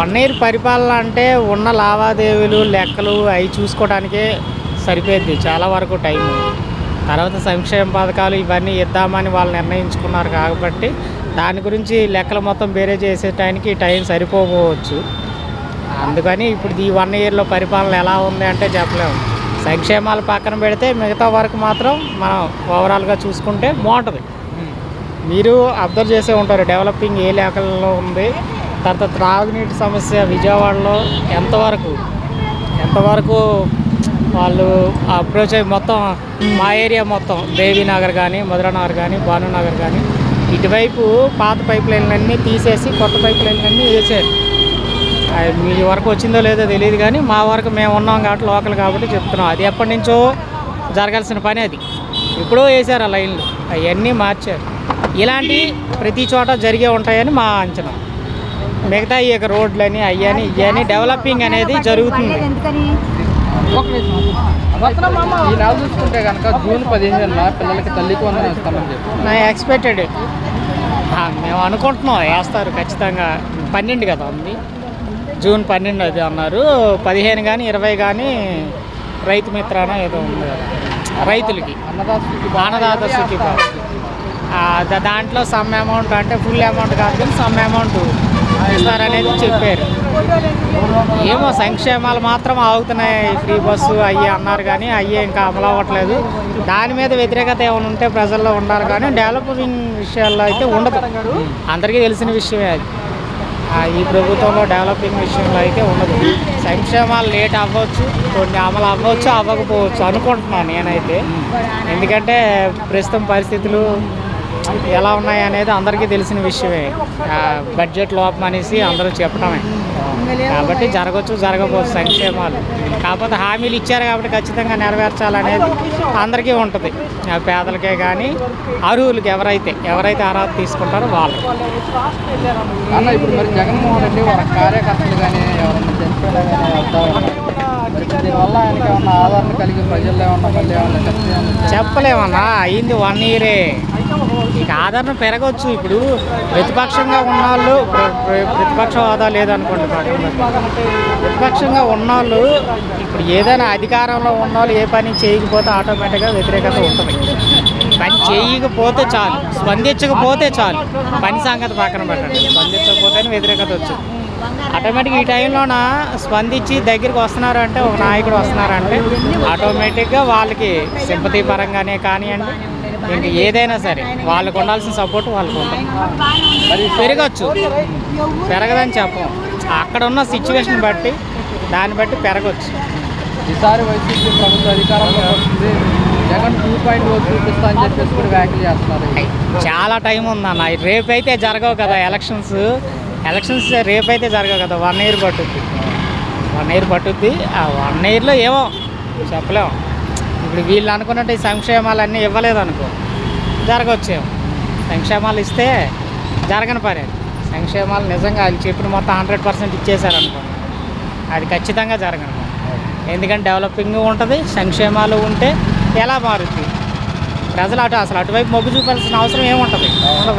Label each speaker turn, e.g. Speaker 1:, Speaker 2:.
Speaker 1: 1 year పరిపాలన అంటే ఉన్న లావాదేవీలు లెక్కలు అవి చూసుకోవడానికే సరిపోద్ది చాలా వరకు టైము. తర్వాత సంక్షేమ పథకాలు ఇవన్నీ ఇద్దామని వాళ్ళు నిర్ణయించుకున్నారు కాబట్టి దాని గురించి లెక్కలు మొత్తం బేరే చేసే టైం సరిపోవచ్చు. అందుకని ఇప్పుడు ఈ 1 ఇయర్లో పరిపాలన ఎలా ఉంది అంటే చెప్పలేము. సంక్షేమాలు పక్కన పెడితే మిగతా వరకు మాత్రం మనం ఓవరాల్గా చూసుకుంటే బాగుంటుంది. మీరు అబ్జర్వ్ చేసే ఉంటారు డెవలపింగ్ ఏ లెక్కల్లో ఉంది. తర్వాత త్రాగునీటి సమస్య విజయవాడలో ఎంతవరకు వాళ్ళు అప్రోచ్ అయ్యి మొత్తం మా ఏరియా మొత్తం దేవీనగర్ కానీ మధురానగర్ కానీ భానునగర్ కానీ ఇటువైపు పాత పైప్ లైన్లన్నీ తీసేసి కొత్త పైప్ లైన్లన్నీ వేసారు. మీ వరకు వచ్చిందో లేదో తెలియదు కానీ మా వరకు మేము ఉన్నాం కాబట్టి లోకల్ కాబట్టి చెప్తున్నాం. అది ఎప్పటి నుంచో జరగాల్సిన పని. అది ఎప్పుడో వేసారు ఆ లైన్లు, అవన్నీ మార్చారు. ఇలాంటి ప్రతి చోట జరిగే ఉంటాయని మా అంచనా. మిగతా ఈ యొక్క రోడ్లని అయ్యని ఇవన్నీ డెవలపింగ్ అనేది జరుగుతుంది.
Speaker 2: చూసుకుంటే కనుక జూన్ 15న పిల్లలకి తల్లికి వందనం ఇస్తామని చెప్పి
Speaker 1: నా ఎక్స్పెక్టెడ్. మేము అనుకుంటున్నాం వేస్తారు ఖచ్చితంగా. 12 కదా ఉంది, జూన్ 12 అది అన్నారు. 15 కానీ 20 కానీ రైతు మిత్రాన ఏదో ఉంది కదా రైతులకి, అన్నదాత సుఖీభావ. దాంట్లో సమ్ అమౌంట్ అంటే ఫుల్ అమౌంట్ కాదు కానీ సమ్ అమౌంట్ ఇస్తారనేది చెప్పారు. ఏమో సంక్షేమాలు మాత్రం ఆగుతున్నాయి, ఫ్రీ బస్సు అయ్యి అన్నారు కానీ అయ్యి ఇంకా అమలు అవ్వట్లేదు. దాని మీద వ్యతిరేకత ఏమైనా ఉంటే ప్రజల్లో ఉండాలి కానీ డెవలపింగ్ విషయాల్లో అయితే ఉండదు. అందరికీ తెలిసిన విషయమే అది. ఈ ప్రభుత్వంలో డెవలపింగ్ విషయంలో అయితే ఉండదు. సంక్షేమాలు లేట్ అవ్వచ్చు, కొన్ని అమలు అవ్వచ్చు అవ్వకపోవచ్చు అనుకుంటున్నాను నేనైతే. ఎందుకంటే ప్రస్తుతం పరిస్థితులు ఎలా ఉన్నాయి అనేది అందరికీ తెలిసిన విషయమే. బడ్జెట్ లోపం అనేసి అందరూ చెప్పడమే. కాబట్టి జరగవచ్చు జరగకపోవచ్చు సంక్షేమాలు. కాకపోతే హామీలు ఇచ్చారు కాబట్టి ఖచ్చితంగా నెరవేర్చాలనేది అందరికీ ఉంటుంది. పేదలకే కానీ అర్హులకి ఎవరైతే అర్హత తీసుకుంటారో వాళ్ళు.
Speaker 2: అన్న ఇప్పుడు మరి జగన్మోహన్ రెడ్డి వాళ్ళ కార్యకర్తలు కానీ ఎవరైనా దీనివల్ల ఆయనకి ఏమన్నా ఆదరణ కలిగి ప్రజల్లో ఏమన్నా మళ్ళీ ఏమన్నా
Speaker 1: చెప్పలేమన్నా. అయింది 1 ఇయరే, ఇక ఆదరణ పెరగవచ్చు. ఇప్పుడు ప్రతిపక్షంగా ఉన్నవాళ్ళు ప్రతిపక్ష హోదా లేదనుకోండి, ప్రతిపక్షంగా ఉన్నవాళ్ళు ఇప్పుడు ఏదైనా అధికారంలో ఉన్నవాళ్ళు ఏ పని చేయకపోతే ఆటోమేటిక్గా వ్యతిరేకత ఉంటుంది. పని చేయకపోతే చాలు, స్పందించకపోతే చాలు, పని సంగతి పక్కన పెట్టండి, స్పందించకపోతే వ్యతిరేకత వచ్చింది. ఆటోమేటిక్గా ఈ టైంలోన స్పందించి దగ్గరికి వస్తున్నారు అంటే ఒక నాయకుడు వస్తున్నారంటే ఆటోమేటిక్గా వాళ్ళకి సింపతి పరంగానే కానివ్వండి ఇంక ఏదైనా సరే వాళ్ళకు ఉండాల్సిన సపోర్ట్ వాళ్ళకు ఉంటుంది. మరి పెరగచ్చు, పెరగదని చెప్పం. అక్కడ ఉన్న సిచ్యువేషన్ బట్టి దాన్ని బట్టి పెరగచ్చు.
Speaker 2: ఈసారి వైసీపీ ప్రభుత్వ అధికారంలో వస్తుంది, జగన్ 2.0 చూపిస్తా అని చెప్పేసి కూడా వ్యాఖ్యలు చేస్తున్నారు.
Speaker 1: చాలా టైం ఉందన్న. రేపైతే జరగవు కదా ఎలక్షన్స్ రేపైతే జరగవు కదా. 1 ఇయర్ పట్టుద్ది. 1 ఇయర్లో ఏమో చెప్పలేము. ఇప్పుడు వీళ్ళు అనుకున్నట్టు ఈ సంక్షేమాలన్నీ ఇవ్వలేదనుకో జరగవచ్చేమో. సంక్షేమాలు ఇస్తే జరగని పని. సంక్షేమాలు నిజంగా అది చెప్పిన మొత్తం 100% ఇచ్చేశారనుకో అది ఖచ్చితంగా జరగను. ఎందుకంటే డెవలపింగ్ ఉంటుంది, సంక్షేమాలు ఉంటే ఎలా మారుద్ది ప్రజలు అటువైపు మొగ్గు చూపాల్సిన అవసరం ఏముంటుంది.